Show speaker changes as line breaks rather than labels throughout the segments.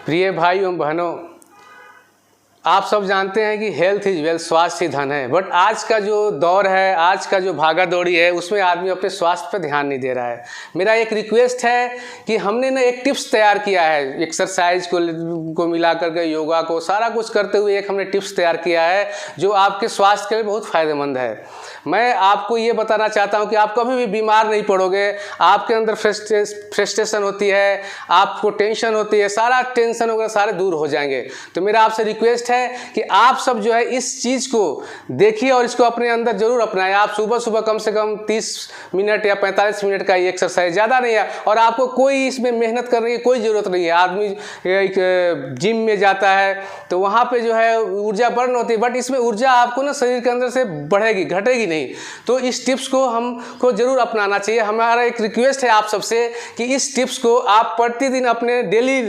प्रिय भाई एवं बहनों, आप सब जानते हैं कि हेल्थ इज वेल्थ, स्वास्थ्य ही धन है। बट आज का जो दौर है, आज का जो भागा दौड़ी है, उसमें आदमी अपने स्वास्थ्य पर ध्यान नहीं दे रहा है। मेरा एक रिक्वेस्ट है कि हमने ना एक टिप्स तैयार किया है, एक्सरसाइज को मिला करके, योगा को सारा कुछ करते हुए एक हमने टिप्स तैयार किया है जो आपके स्वास्थ्य के लिए बहुत फ़ायदेमंद है। मैं आपको ये बताना चाहता हूँ कि आप कभी भी बीमार नहीं पड़ोगे। आपके अंदर फ्रस्ट्रेशन होती है, आपको टेंशन होती है, सारा टेंशन वगैरह सारे दूर हो जाएंगे। तो मेरा आपसे रिक्वेस्ट है कि आप सब जो है इस चीज़ को देखिए और इसको अपने अंदर जरूर अपनाएं। आप सुबह सुबह कम से कम 30 मिनट या 45 मिनट का ये एक्सरसाइज, ज़्यादा नहीं है, और आपको कोई इसमें मेहनत करने की कोई ज़रूरत नहीं है। आदमी एक जिम में जाता है तो वहाँ पे जो है ऊर्जा बर्न होती है, बट इसमें ऊर्जा आपको ना शरीर के अंदर से बढ़ेगी, घटेगी नहीं। तो इस टिप्स को हमको जरूर अपनाना चाहिए। हमारा एक रिक्वेस्ट है आप सबसे कि इस टिप्स को आप प्रतिदिन अपने डेली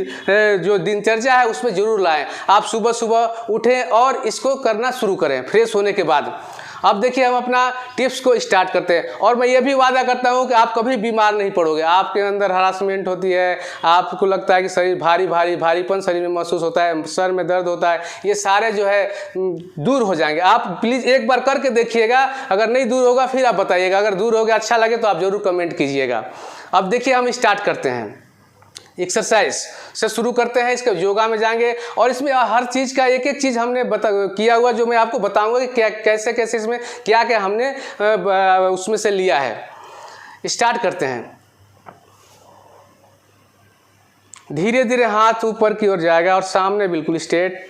जो दिनचर्या है उसमें जरूर लाएं। आप सुबह सुबह उठें और इसको करना शुरू करें फ्रेश होने के बाद। अब देखिए, हम अपना टिप्स को स्टार्ट करते हैं, और मैं ये भी वादा करता हूँ कि आप कभी बीमार नहीं पड़ोगे। आपके अंदर हरासमेंट होती है, आपको लगता है कि शरीर भारीपन शरीर में महसूस होता है, सर में दर्द होता है, ये सारे जो है दूर हो जाएंगे। आप प्लीज़ एक बार करके देखिएगा। अगर नहीं दूर होगा फिर आप बताइएगा। अगर दूर हो गया, अच्छा लगे तो आप ज़रूर कमेंट कीजिएगा। अब देखिए, हम स्टार्ट करते हैं। एक्सरसाइज से शुरू करते हैं। इसके योगा में जाएंगे और इसमें हर चीज़ का एक एक चीज़ हमने किया हुआ, जो मैं आपको बताऊंगा कि क्या कैसे कैसे इसमें क्या क्या हमने उसमें से लिया है। स्टार्ट करते हैं। धीरे धीरे हाथ ऊपर की ओर जाएगा और सामने बिल्कुल स्ट्रेट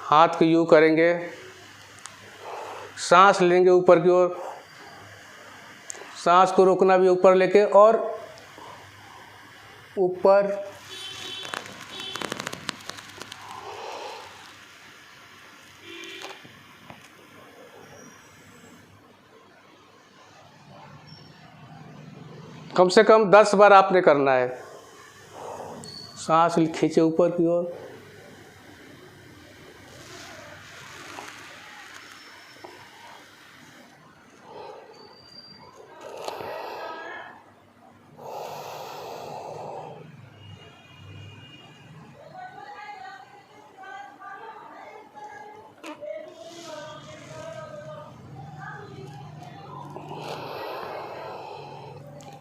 हाथ को यूँ करेंगे। सांस लेंगे ऊपर की ओर, सांस को रोकना भी ऊपर लेके, और ऊपर कम से कम 10 बार आपने करना है। सांस खींचे ऊपर की ओर,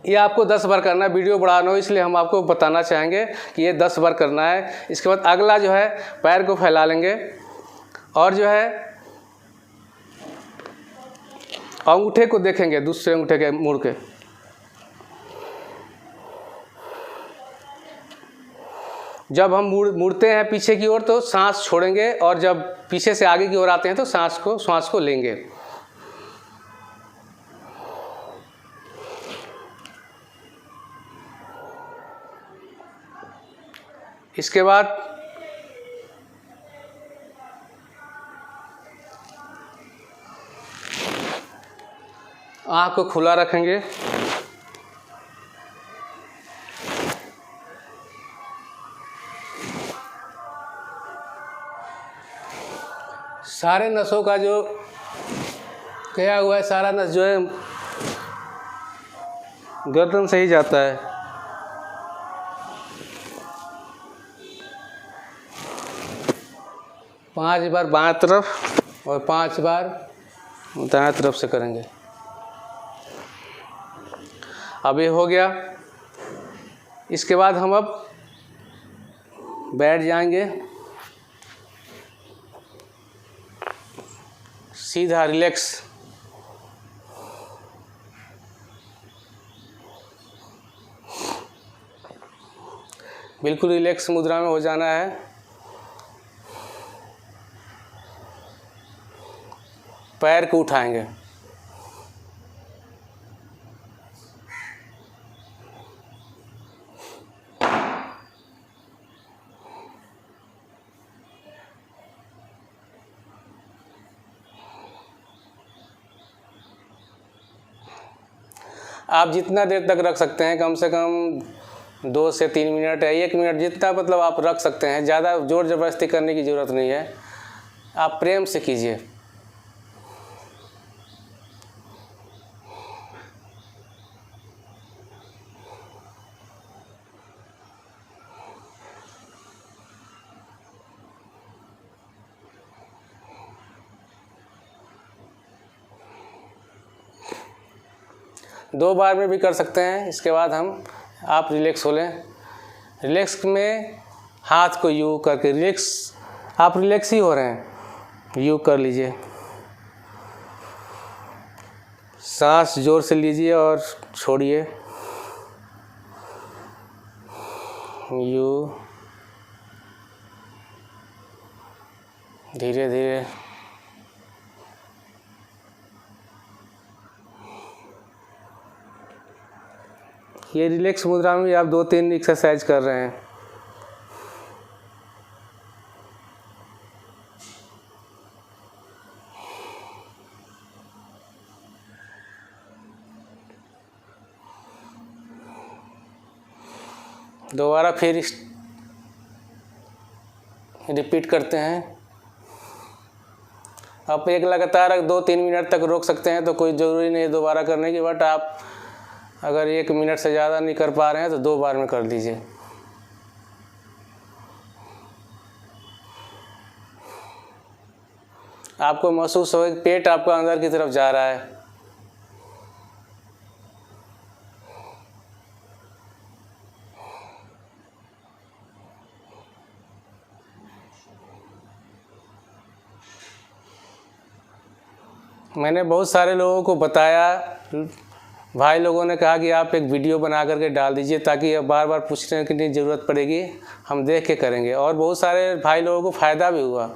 ये आपको 10 बार करना है। वीडियो बढ़ाना हो इसलिए हम आपको बताना चाहेंगे कि ये 10 बार करना है। इसके बाद अगला जो है पैर को फैला लेंगे और जो है अंगूठे को देखेंगे, दूसरे अंगूठे के मुड़ के। जब हम मुड़ते हैं पीछे की ओर तो सांस छोड़ेंगे, और जब पीछे से आगे की ओर आते हैं तो सांस को लेंगे। इसके बाद आँख को खुला रखेंगे। सारे नसों का जो गया हुआ है, सारा नस जो है गर्दन से ही जाता है। पाँच बार बाएं तरफ और 5 बार दाएं तरफ से करेंगे। अब ये हो गया। इसके बाद हम अब बैठ जाएंगे, सीधा रिलैक्स। बिल्कुल रिलैक्स मुद्रा में हो जाना है। पैर को उठाएंगे। आप जितना देर तक रख सकते हैं, कम से कम 2 से 3 मिनट या 1 मिनट, जितना मतलब आप रख सकते हैं। ज़्यादा ज़ोर ज़बरदस्ती करने की ज़रूरत नहीं है, आप प्रेम से कीजिए। 2 बार में भी कर सकते हैं। इसके बाद आप रिलैक्स हो लें। रिलैक्स में हाथ को यू करके आप रिलैक्स ही हो रहे हैं, यू कर लीजिए। सांस जोर से लीजिए और छोड़िए, यू धीरे धीरे। ये रिलैक्स मुद्रा में भी आप 2-3 एक्सरसाइज कर रहे हैं। दोबारा फिर रिपीट करते हैं। आप एक लगातार 2-3 मिनट तक रोक सकते हैं तो कोई ज़रूरी नहीं दोबारा करने की, बट आप अगर 1 मिनट से ज़्यादा नहीं कर पा रहे हैं तो 2 बार में कर लीजिए। आपको महसूस हो कि पेट आपका अंदर की तरफ जा रहा है। मैंने बहुत सारे लोगों को बताया, भाई लोगों ने कहा कि आप एक वीडियो बना करके डाल दीजिए ताकि अब बार बार पूछने की नहीं ज़रूरत पड़ेगी, हम देख के करेंगे। और बहुत सारे भाई लोगों को फ़ायदा भी हुआ।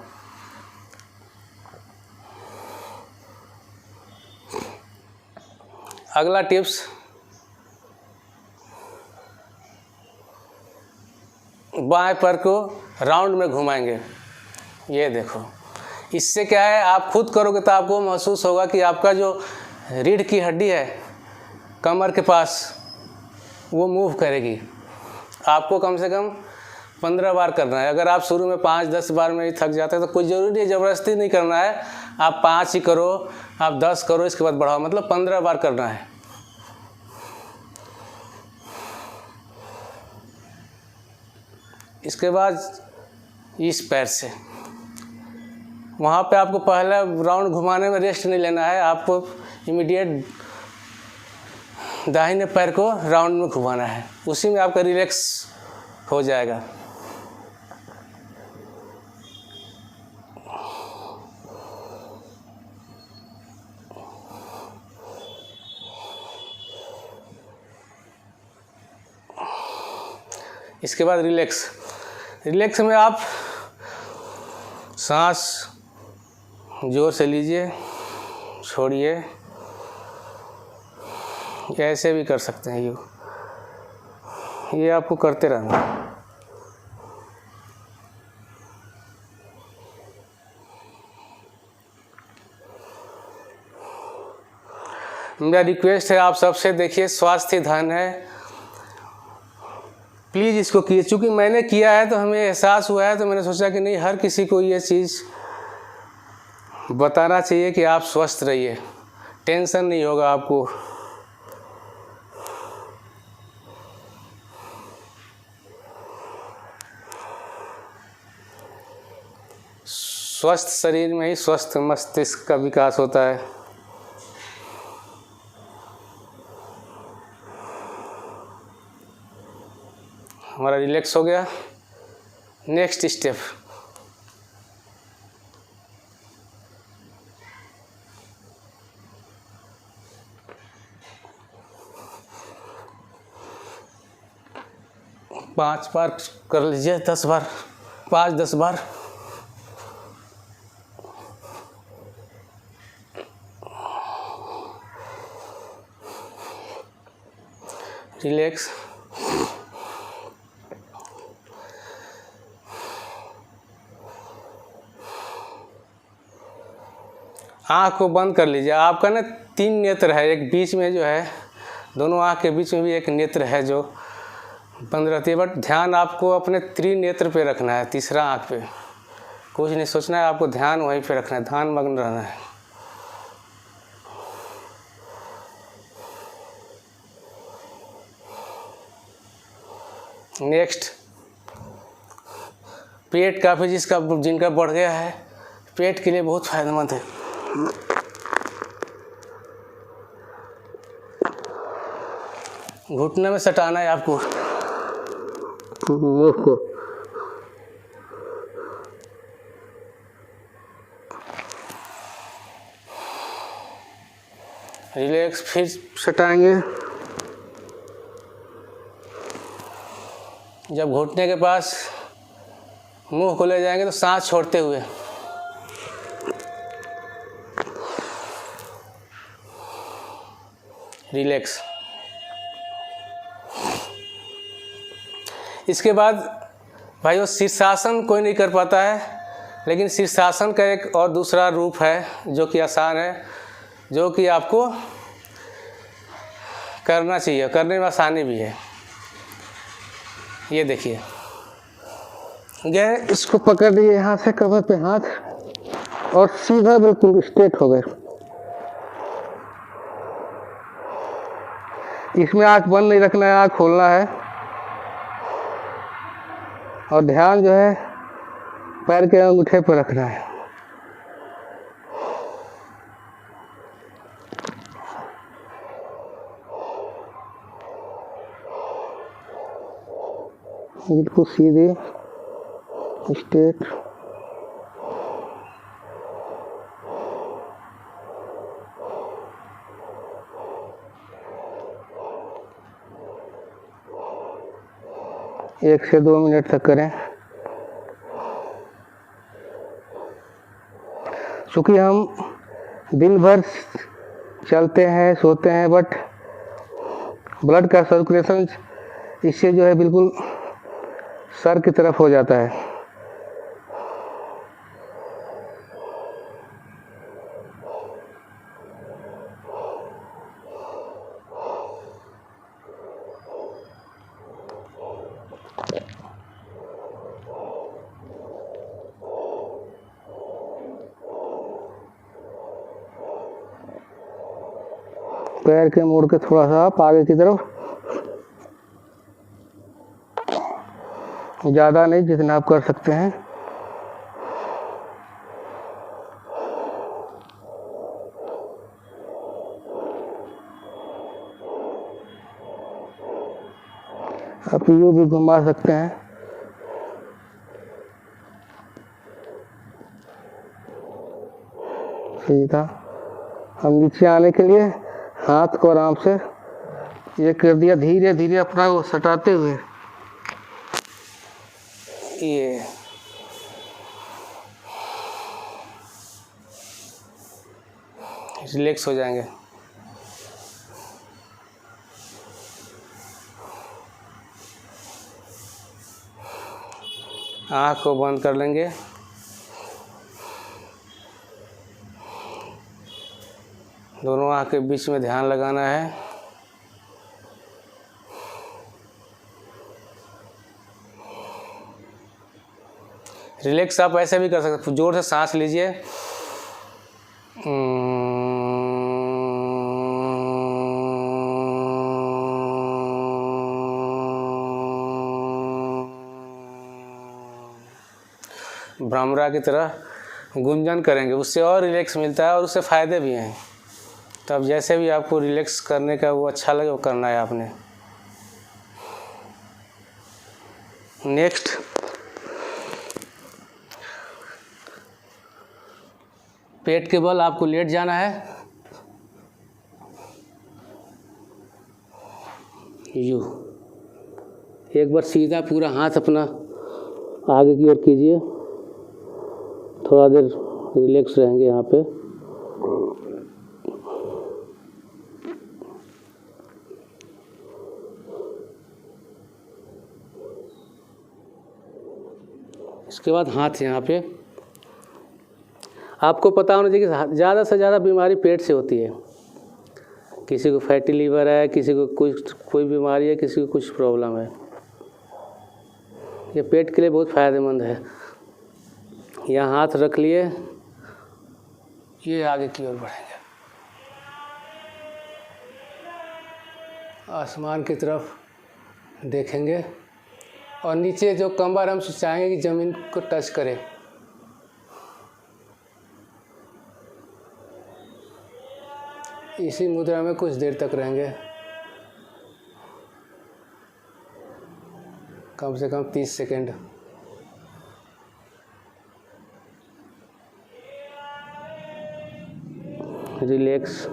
अगला टिप्स, बाएं पैर को राउंड में घुमाएंगे। ये देखो, इससे क्या है, आप खुद करोगे तो आपको महसूस होगा कि आपका जो रीढ़ की हड्डी है कमर के पास, वो मूव करेगी। आपको कम से कम 15 बार करना है। अगर आप शुरू में 5-10 बार में ही थक जाते हैं तो कोई ज़रूरी नहीं, ज़बरदस्ती नहीं करना है। आप 5 ही करो, आप 10 करो, इसके बाद बढ़ाओ, मतलब 15 बार करना है। इसके बाद इस पैर से वहाँ पे आपको पहला राउंड घुमाने में रेस्ट नहीं लेना है, आपको इमीडिएट दाहिने पैर को राउंड में घुमाना है, उसी में आपका रिलैक्स हो जाएगा। इसके बाद रिलैक्स में आप सांस जोर से लीजिए, छोड़िए। ऐसे भी कर सकते हैं, ये आपको करते रहना। मेरा रिक्वेस्ट है आप सबसे, देखिए स्वास्थ्य धन है, प्लीज़ इसको कीजिए। चूँकि मैंने किया है तो हमें एहसास हुआ है, तो मैंने सोचा कि नहीं, हर किसी को ये चीज़ बताना चाहिए कि आप स्वस्थ रहिए, टेंशन नहीं होगा आपको। स्वस्थ शरीर में ही स्वस्थ मस्तिष्क का विकास होता है। हमारा रिलैक्स हो गया। नेक्स्ट स्टेप, पाँच बार कर लीजिए, 10 बार, 5-10 बार। रिलैक्स। आँख को बंद कर लीजिए। आपका ना 3 नेत्र है, एक बीच में जो है, दोनों आँख के बीच में भी एक नेत्र है जो बंद रहती है, बट ध्यान आपको अपने त्रिनेत्र पे रखना है, तीसरा आँख पे। कुछ नहीं सोचना है, आपको ध्यान वहीं पे रखना है, ध्यान मग्न रहना है। नेक्स्ट, पेट काफ़ी जिनका बढ़ गया है, पेट के लिए बहुत फायदेमंद है। घुटने में सटाना है आपको। रिलैक्स, फिर सटाएंगे। जब घुटने के पास मुंह को ले जाएंगे तो सांस छोड़ते हुए। रिलैक्स। इसके बाद भाइयों, शीर्षासन कोई नहीं कर पाता है, लेकिन शीर्षासन का एक और दूसरा रूप है जो कि आसान है, जो कि आपको करना चाहिए, करने में आसानी भी है। ये देखिए, गए, इसको पकड़ लिए यहाँ से कमर पे हाथ और सीधा बिल्कुल स्ट्रेट हो गए। इसमें आँख बंद नहीं रखना है, आँख खोलना है और ध्यान जो है पैर के अंगूठे पर रखना है। बिल्कुल सीधे स्ट्रेट। एक से 2 मिनट तक करें। चूँकि हम दिन भर चलते हैं, सोते हैं, बट ब्लड का सर्कुलेशन इससे जो है बिल्कुल सर की तरफ हो जाता है। पैर के मोड़ के थोड़ा सा आप आगे की तरफ, ज़्यादा नहीं, जितना आप कर सकते हैं। आप यूँ भी घुमा सकते हैं। सीधा हम नीचे आने के लिए हाथ को आराम से ये कर दिया, धीरे धीरे अपना वो सटाते हुए ये रिलैक्स हो जाएंगे। आँख को बंद कर लेंगे। दोनों आँख के बीच में ध्यान लगाना है। रिलैक्स आप ऐसे भी कर सकते हैं, जोर से सांस लीजिए। भ्रमरा की तरह गुंजन करेंगे, उससे और रिलैक्स मिलता है और उससे फ़ायदे भी हैं। तो अब जैसे भी आपको रिलैक्स करने का वो अच्छा लगे वो करना है आपने। नेक्स्ट, पेट के बल आपको लेट जाना है। यूँ एक बार सीधा पूरा हाथ अपना आगे की ओर कीजिए। थोड़ा देर रिलैक्स रहेंगे यहाँ पे। इसके बाद हाथ यहाँ पे। आपको पता होना चाहिए कि ज़्यादा से ज़्यादा बीमारी पेट से होती है। किसी को फैटी लीवर है, किसी को कोई बीमारी है, किसी को कुछ प्रॉब्लम है। ये पेट के लिए बहुत फ़ायदेमंद है। यहाँ हाथ रख लिए, ये आगे की ओर बढ़ेंगे, आसमान की तरफ देखेंगे और नीचे जो कमर हम चाहेंगे कि ज़मीन को टच करे। इसी मुद्रा में कुछ देर तक रहेंगे। कम से कम 30 सेकेंड। रिलैक्स।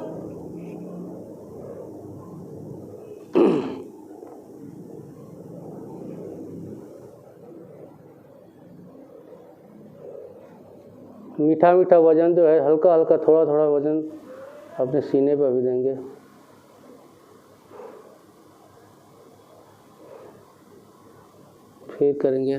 मीठा मीठा वजन जो है, हल्का हल्का थोड़ा थोड़ा वजन अपने सीने पर भी देंगे। फिर करेंगे।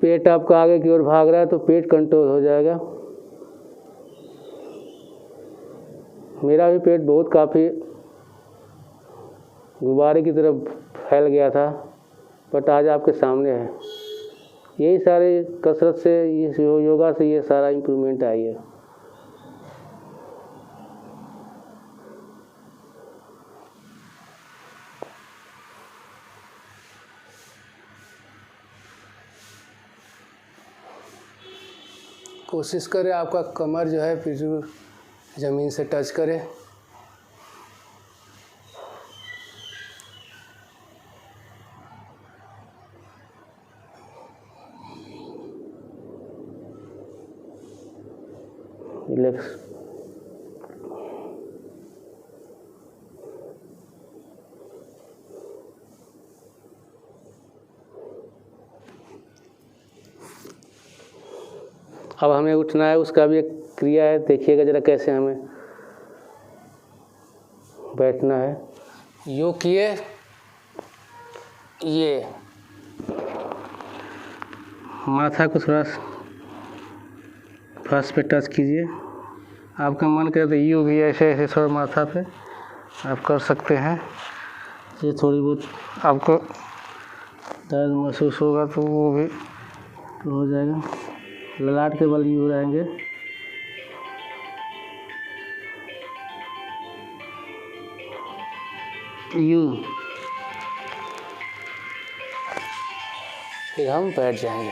पेट आपका आगे की ओर भाग रहा है तो पेट कंट्रोल हो जाएगा। मेरा भी पेट बहुत काफ़ी गुब्बारे की तरफ फैल गया था, बट आज आपके सामने है। यही सारे कसरत से, इस योगा से ये सारा इम्प्रूवमेंट आई है। कोशिश करें आपका कमर जो है फिर ज़मीन से टच करे। रिलैक्स। अब हमें उठना है, उसका भी एक क्रिया है। देखिएगा ज़रा कैसे हमें बैठना है। यूँ किए, ये माथा को थोड़ा फर्श पे टच कीजिए। आपका मन करे तो यूँ भी ऐसे ऐसे थोड़ा माथा पे आप कर सकते हैं। ये थोड़ी बहुत आपको दर्द महसूस होगा तो वो भी हो जाएगा। ललाट के बल यूँ रहेंगे। यूँ फिर हम बैठ जाएंगे।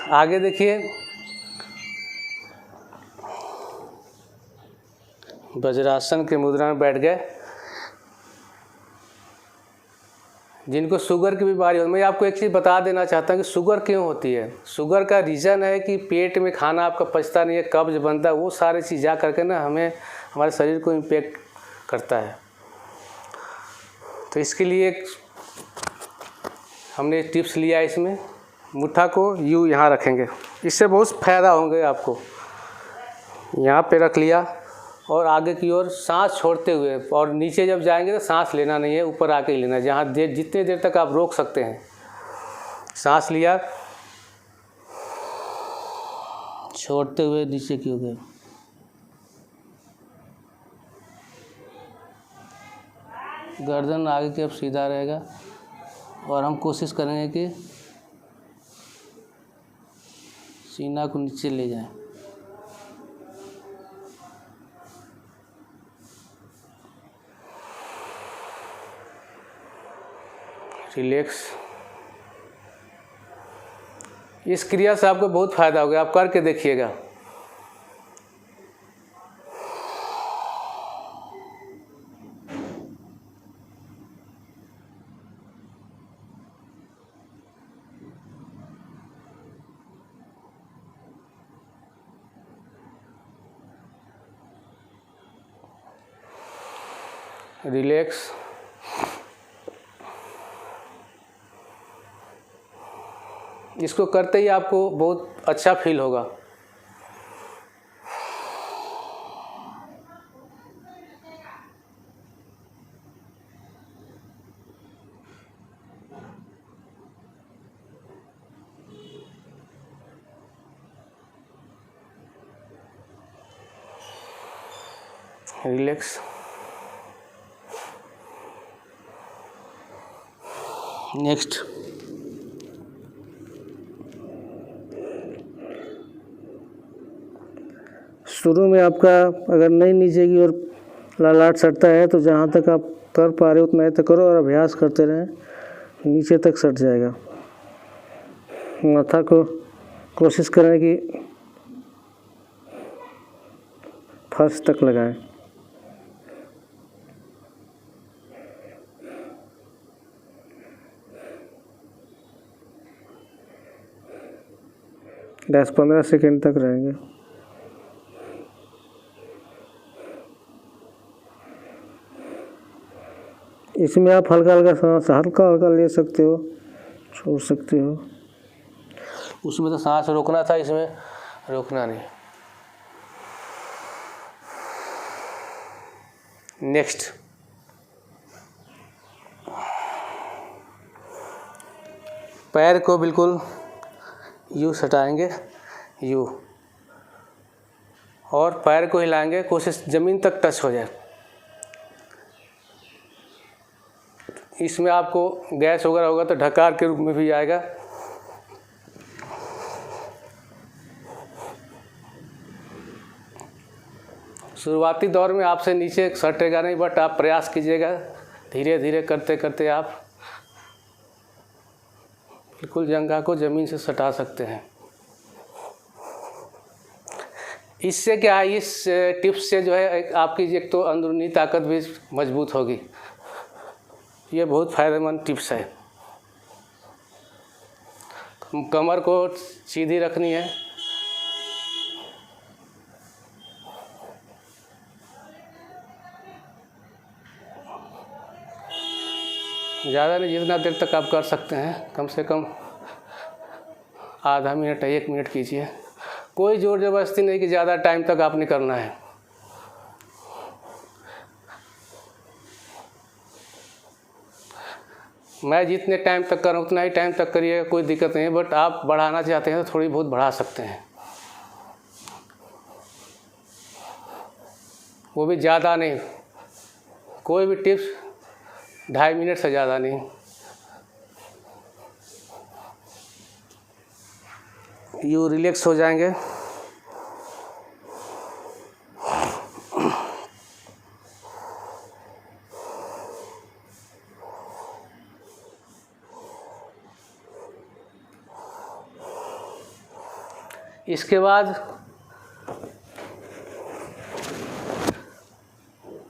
आगे देखिए, वज्रासन के मुद्रा में बैठ गए। जिनको शुगर की बीमारी हो, मैं आपको एक चीज़ बता देना चाहता हूँ कि शुगर क्यों होती है। शुगर का रीज़न है कि पेट में खाना आपका पचता नहीं है, कब्ज बनता है, वो सारी चीज़ जा करके ना हमें, हमारे शरीर को इम्पेक्ट करता है। तो इसके लिए हमने टिप्स लिया है। इसमें मुट्ठा को यूँ यहाँ रखेंगे, इससे बहुत फ़ायदा होंगे आपको। यहाँ पे रख लिया और आगे की ओर सांस छोड़ते हुए, और नीचे जब जाएंगे तो सांस लेना नहीं है, ऊपर आके ही लेना है। जहाँ जितने देर तक आप रोक सकते हैं। सांस लिया, छोड़ते हुए नीचे की ओर गए। गर्दन आगे की ओर सीधा रहेगा और हम कोशिश करेंगे कि सीना को नीचे ले जाएं। रिलैक्स। इस क्रिया से आपको बहुत फ़ायदा होगा, आप करके देखिएगा। रिलैक्स। इसको करते ही आपको बहुत अच्छा फील होगा। रिलैक्स। नेक्स्ट,
शुरू में आपका अगर नहीं नीचे की ओर ललाट सटता है तो जहाँ तक आप कर पा रहे हो उतना ही तक करो और अभ्यास करते रहें, नीचे तक सट जाएगा। माथा को कोशिश करें कि फर्श तक लगाएं। दस 15 सेकंड तक रहेंगे। इसमें आप हल्का हल्का सांस हल्का ले सकते हो, छोड़ सकते हो।
उसमें तो सांस रोकना था, इसमें रोकना नहीं। नेक्स्ट, पैर को बिल्कुल यूँ सटाएंगे, यूँ, और पैर को हिलाएंगे, कोशिश ज़मीन तक टच हो जाए। इसमें आपको गैस वगैरह होगा तो ढकार के रूप में भी आएगा। शुरुआती दौर में आपसे नीचे सटेगा नहीं, बट आप प्रयास कीजिएगा, धीरे धीरे करते करते आप बिल्कुल जंघा को ज़मीन से सटा सकते हैं। इससे क्या है, इस टिप्स से जो है आपकी एक तो अंदरूनी ताकत भी मजबूत होगी। ये बहुत फ़ायदेमंद टिप्स है। कमर को सीधी रखनी है, ज़्यादा नहीं, जितना देर तक आप कर सकते हैं, कम से कम आधा मिनट 1 मिनट कीजिए। कोई ज़ोर ज़बरदस्ती नहीं कि ज़्यादा टाइम तक आपने करना है। मैं जितने टाइम तक कर रहा हूँ उतना ही टाइम तक करिए, कोई दिक्कत नहीं है। बट आप बढ़ाना चाहते हैं तो थोड़ी बहुत बढ़ा सकते हैं, वो भी ज़्यादा नहीं। कोई भी टिप्स 2.5 मिनट से ज़्यादा नहीं। यूँ रिलैक्स हो जाएंगे। इसके बाद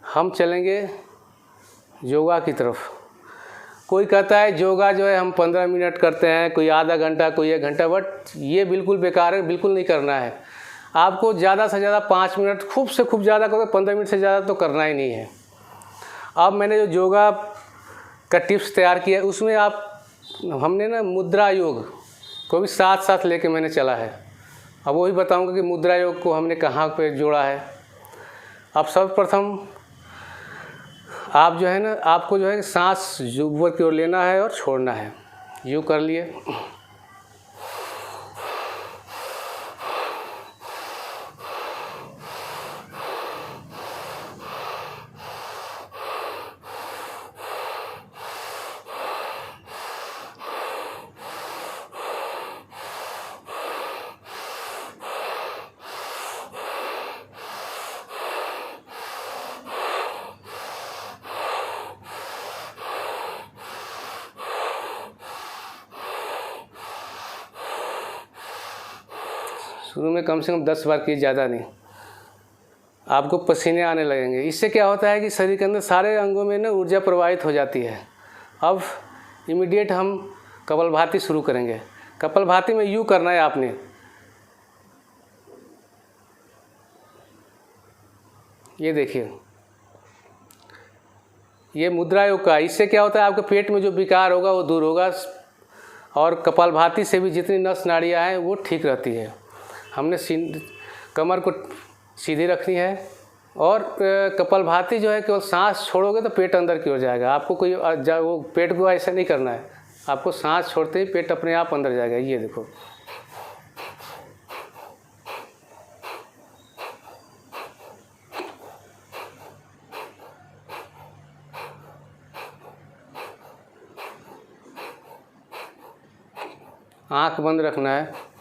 हम चलेंगे योगा की तरफ। कोई कहता है योगा जो है हम 15 मिनट करते हैं, कोई आधा घंटा, कोई 1 घंटा, बट ये बिल्कुल बेकार है, बिल्कुल नहीं करना है। आपको ज़्यादा से ज़्यादा 5 मिनट, खूब से खूब ज़्यादा करो 15 मिनट से ज़्यादा तो करना ही नहीं है। अब मैंने जो योगा का टिप्स तैयार किया है उसमें हमने ना मुद्रा योग को भी साथ साथ लेके मैंने चला है। अब वही बताऊंगा कि मुद्रा योग को हमने कहाँ पे जोड़ा है। अब सर्वप्रथम आप जो है ना, आपको जो है सांस ऊपर की ओर लेना है और छोड़ना है। यूँ कर लिए, शुरू में कम से कम 10 बार किए, ज़्यादा नहीं। आपको पसीने आने लगेंगे। इससे क्या होता है कि शरीर के अंदर सारे अंगों में ना ऊर्जा प्रवाहित हो जाती है। अब इमीडिएट हम कपालभाति शुरू करेंगे। कपालभाति में यूँ करना है आपने, ये देखिए, ये मुद्रा योग का। इससे क्या होता है, आपके पेट में जो विकार होगा वो दूर होगा, और कपालभाति से भी जितनी नस नाड़ियाँ हैं वो ठीक रहती है। हमने कमर को सीधी रखनी है, और कपालभाति जो है केवल सांस छोड़ोगे तो पेट अंदर की ओर जाएगा। आपको कोई वो पेट को ऐसा नहीं करना है, आपको सांस छोड़ते ही पेट अपने आप अंदर जाएगा। ये देखो, आँख बंद रखना है।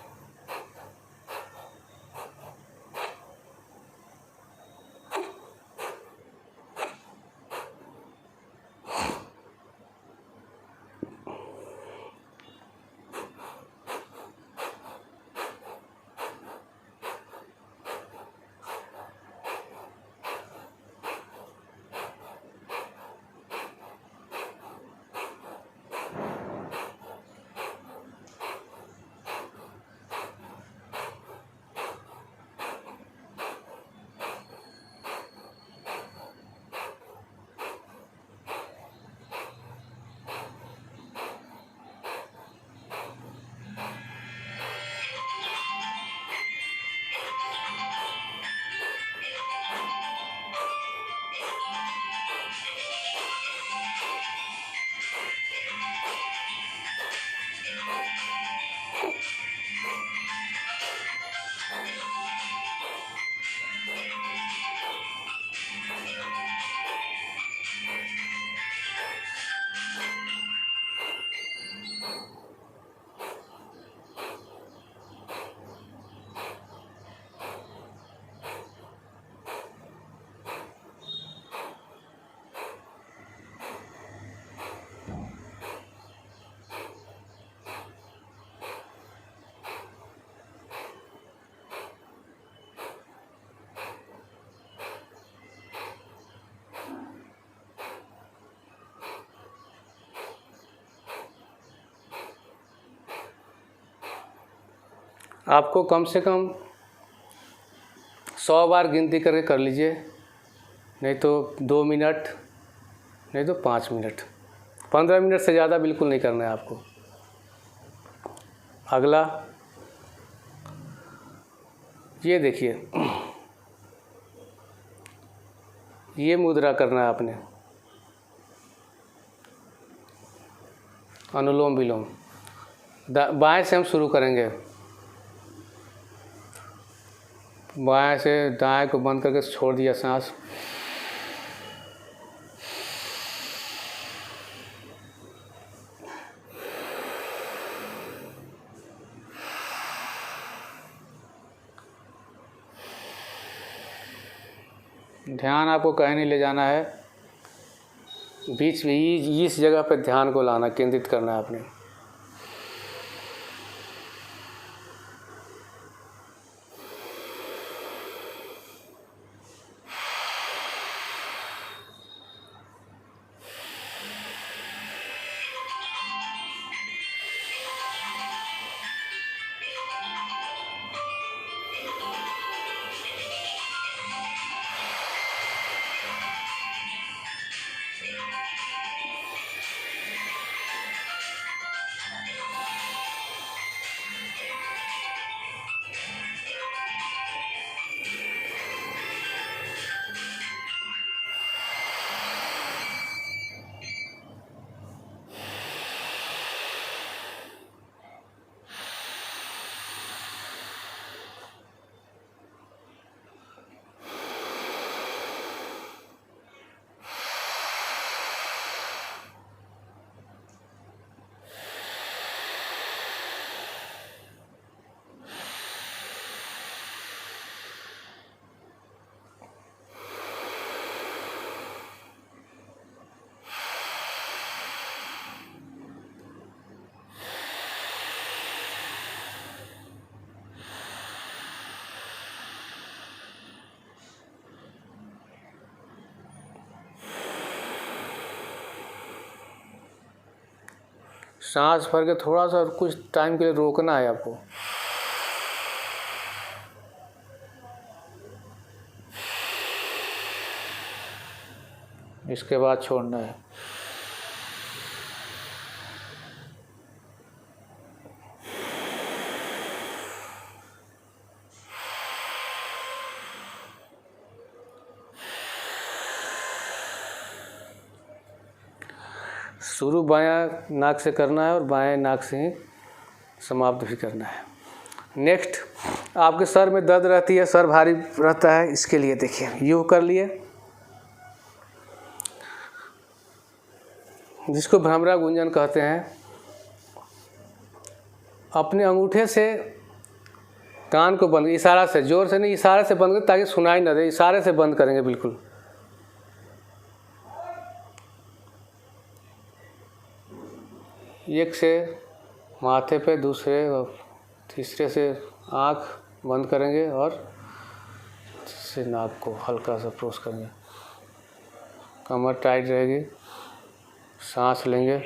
आपको कम से कम 100 बार गिनती करके कर लीजिए, नहीं तो 2 मिनट, नहीं तो 5 मिनट। 15 मिनट से ज़्यादा बिल्कुल नहीं करना है आपको। अगला ये देखिए, ये मुद्रा करना है आपने, अनुलोम विलोम। बाएं से हम शुरू करेंगे, बाएं से दाएं को बंद करके छोड़ दिया सांस। ध्यान आपको कहीं नहीं ले जाना है, बीच में इस जगह पर ध्यान को लाना, केंद्रित करना है आपने। सांस भर के थोड़ा सा कुछ टाइम के लिए रोकना है आपको। इसके बाद छोड़ना है। शुरू बायां नाक से करना है और बाएं नाक से ही समाप्त भी करना है। नेक्स्ट, आपके सर में दर्द रहती है, सर भारी रहता है, इसके लिए देखिए, यूँ कर लिए, जिसको भ्रमरा गुंजन कहते हैं। अपने अंगूठे से कान को बंद, इशारा से, जोर से नहीं, इशारे से बंद करें ताकि सुनाई न दे, इशारे से बंद करेंगे बिल्कुल। एक से माथे पे, दूसरे और तीसरे से आँख बंद करेंगे और से नाक को हल्का सा प्रोस करेंगे। कमर टाइट रहेगी, सांस लेंगे।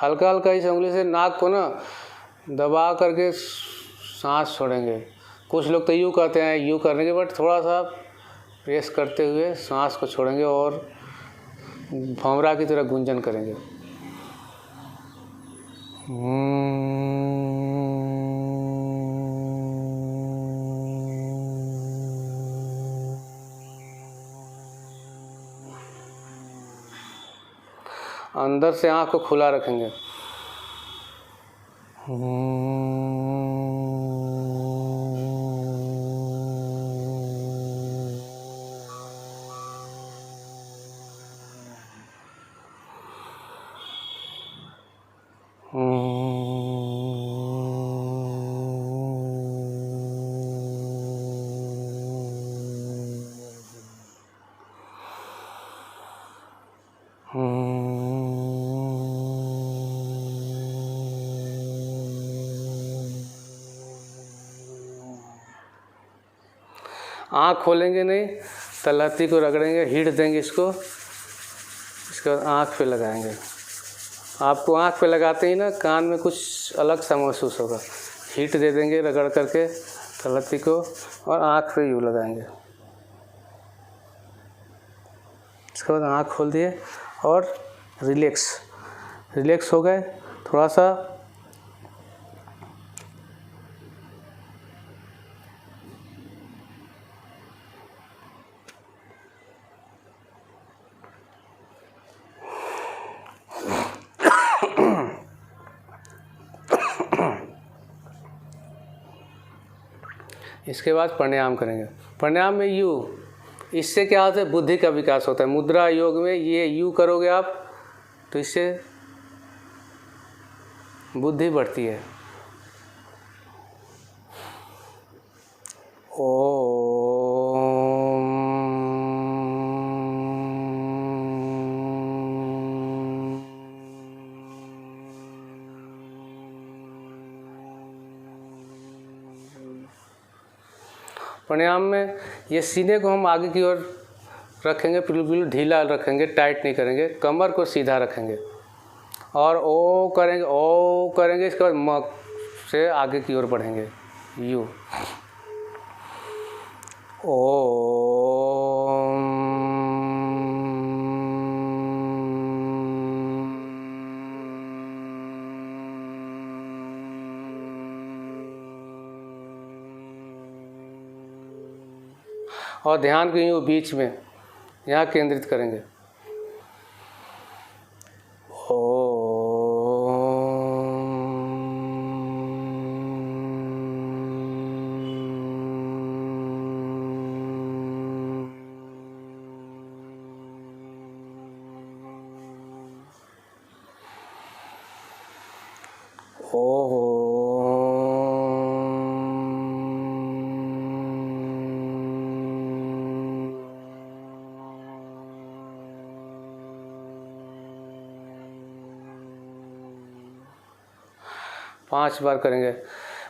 हल्का हल्का इस उंगली से नाक को ना दबा करके सांस छोड़ेंगे। कुछ लोग तो यूँ कहते हैं, यूँ करने के, बट थोड़ा सा प्रेस करते हुए सांस को छोड़ेंगे और भंवरा की तरह गुंजन करेंगे। अंदर से आँख को खुला रखेंगे। आँख खोलेंगे नहीं, तलहटी को रगड़ेंगे, हीट देंगे इसको, इसके बाद आँख पे लगाएंगे। आपको आँख पे लगाते ही ना कान में कुछ अलग सा महसूस होगा। हीट दे देंगे रगड़ करके तलहटी को, और आँख पे यूँ लगाएंगे। इसके बाद आँख खोल दिए और रिलैक्स हो गए थोड़ा सा। इसके बाद प्राणायाम करेंगे। प्राणायाम में यू, इससे क्या होता है, बुद्धि का विकास होता है। मुद्रा योग में ये यू करोगे आप तो इससे बुद्धि बढ़ती है। प्राणायाम में ये सीने को हम आगे की ओर रखेंगे, बिल्कुल ढीला रखेंगे, टाइट नहीं करेंगे, कमर को सीधा रखेंगे और ओ करेंगे। इसके बाद म से आगे की ओर बढ़ेंगे, यू और ध्यान को यूँ बीच में यहाँ केंद्रित करेंगे। पाँच बार करेंगे।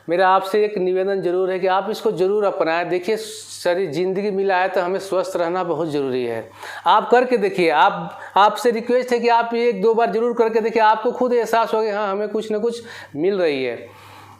मेरा आपसे एक निवेदन जरूर है कि आप इसको ज़रूर अपनाएं। देखिए, सारी ज़िंदगी मिला है तो हमें स्वस्थ रहना बहुत ज़रूरी है। आप करके देखिए। आपसे रिक्वेस्ट है कि आप एक दो बार ज़रूर करके देखिए, आपको खुद एहसास होगा हाँ हमें कुछ ना कुछ मिल रही है।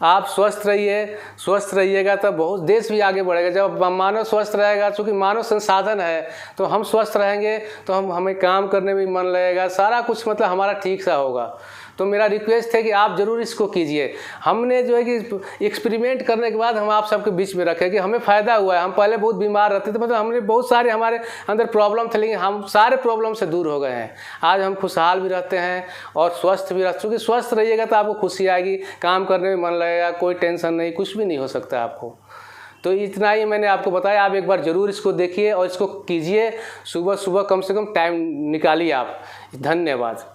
आप स्वस्थ रहिए, स्वस्थ रहिएगा तो बहुत देश भी आगे बढ़ेगा। जब मानव स्वस्थ रहेगा, चूँकि मानव संसाधन है, तो हम स्वस्थ रहेंगे तो हमें काम करने में मन लगेगा, सारा कुछ मतलब हमारा ठीक सा होगा। तो मेरा रिक्वेस्ट है कि आप ज़रूर इसको कीजिए। हमने जो है कि एक्सपेरिमेंट करने के बाद हम आप सबके बीच में रखें कि हमें फ़ायदा हुआ है। हम पहले बहुत बीमार रहते थे, मतलब हमने बहुत सारे हमारे अंदर प्रॉब्लम थे, लेकिन हम सारे प्रॉब्लम से दूर हो गए हैं। आज हम खुशहाल भी रहते हैं और स्वस्थ भी रहते। क्योंकि स्वस्थ रहिएगा तो आपको खुशी आएगी, काम करने में मन लगेगा, कोई टेंशन नहीं, कुछ भी नहीं हो सकता आपको। तो इतना ही मैंने आपको बताया। आप एक बार ज़रूर इसको देखिए और इसको कीजिए। सुबह सुबह कम से कम टाइम निकालिए आप। धन्यवाद।